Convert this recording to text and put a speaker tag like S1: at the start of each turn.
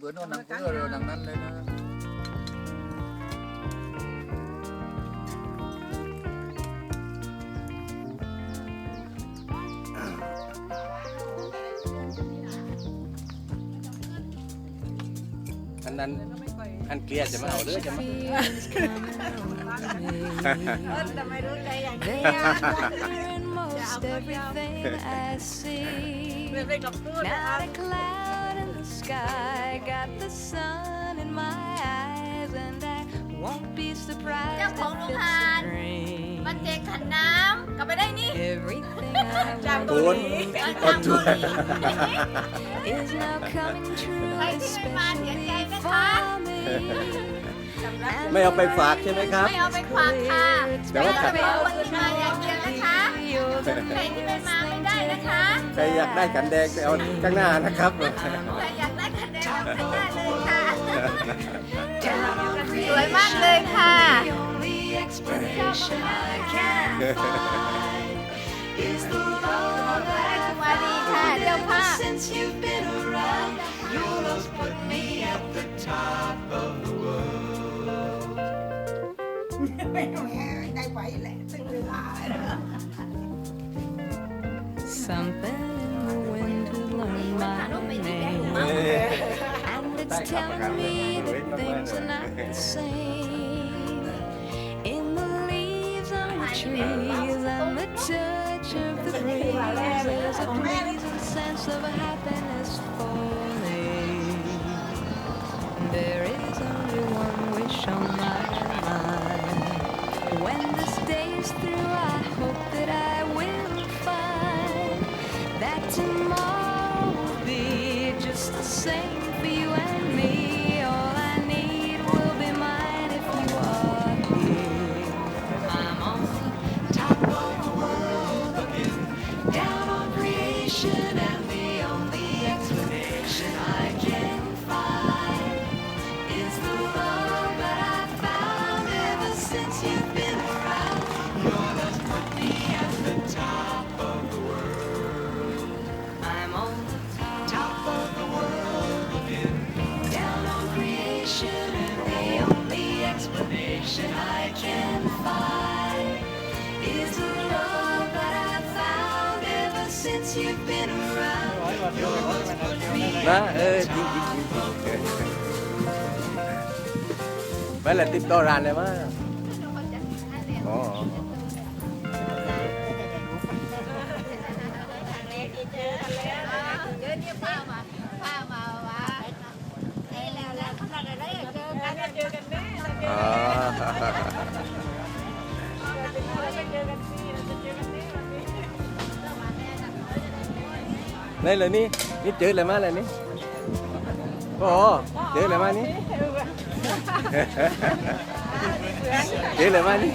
S1: bữa nó nằm bữa rồi nằm năn lên nó
S2: อันเกลียดจะมาเอาเด้อจะมา
S3: ทำไมรู้ใจอย่างนี้
S4: Most everything I see.
S3: เป็นไปกับตู้นะ
S4: Not a cloud in the sky, got the sun in my eyes, and I won't be surprised
S3: เจ้าของ
S4: if
S3: โรง
S4: it's
S3: งาน
S4: a dream.
S3: มันเจขันน้ำกลับไปได้นี่
S4: Everything I
S3: จาก
S4: want
S3: เกาหลีจากเกาหลี
S4: is now coming true,
S3: ใครที่ไม่มาเสียใจ
S4: especially
S3: นะคะ
S4: for me.
S2: ไม่เอาไปฝากใช่ไหมครับ
S3: ไม่เอาไปฝากค่ะ
S2: แต่ว่า
S3: ไม่เอาคนที่มาอย่างเดียวนะคะใครที่ไม่มาไม่ได้นะคะ
S2: ใครอยากได้ขันแดงไปเอาข้างหน้านะครับ
S3: ใครอยากได้คะแนนเอาไปได้เลยค่ะสวยมากเลยค่ะ
S4: The only explanation I can find is the love that
S3: สวัสดีค่ะเจ้าภาพ
S4: since you've been around. Your love's put me at the top of the world.
S3: ไม่รู้ได้ไปแหละซึ่งเวลา
S4: Something in the wind has learned my name, and it's telling me that things are not the same. In the leaves on the trees and the touch of the breeze, there's a pleasing sense of happiness for me. There is only one wish on my mind. When this day is through, I hope that I will find that tomorrow will be just the same for you and me. All I need will be mine if you are here. I'm on the top of the world looking down on creation, and the only explanation I can find is the love that I found ever since you've been around. Your love put me at the top of the world. I'm on the top of the world looking down on creation, and the only explanation I can find is the love that I found ever since you've been around. Your love put me
S2: นะ
S4: at
S2: จริงจริงไปละติดต่อร้านเลยมั้ยอ๋อ
S3: เดี๋ยวนี้ป้ามาว่าไอ้แล้วขนาดอะไรเจอกันแน่
S2: อ๋อนี่เลยนี่เจออะไรมาเลยนี่โอ้เจออะไรมานี่เจออะไรมานี่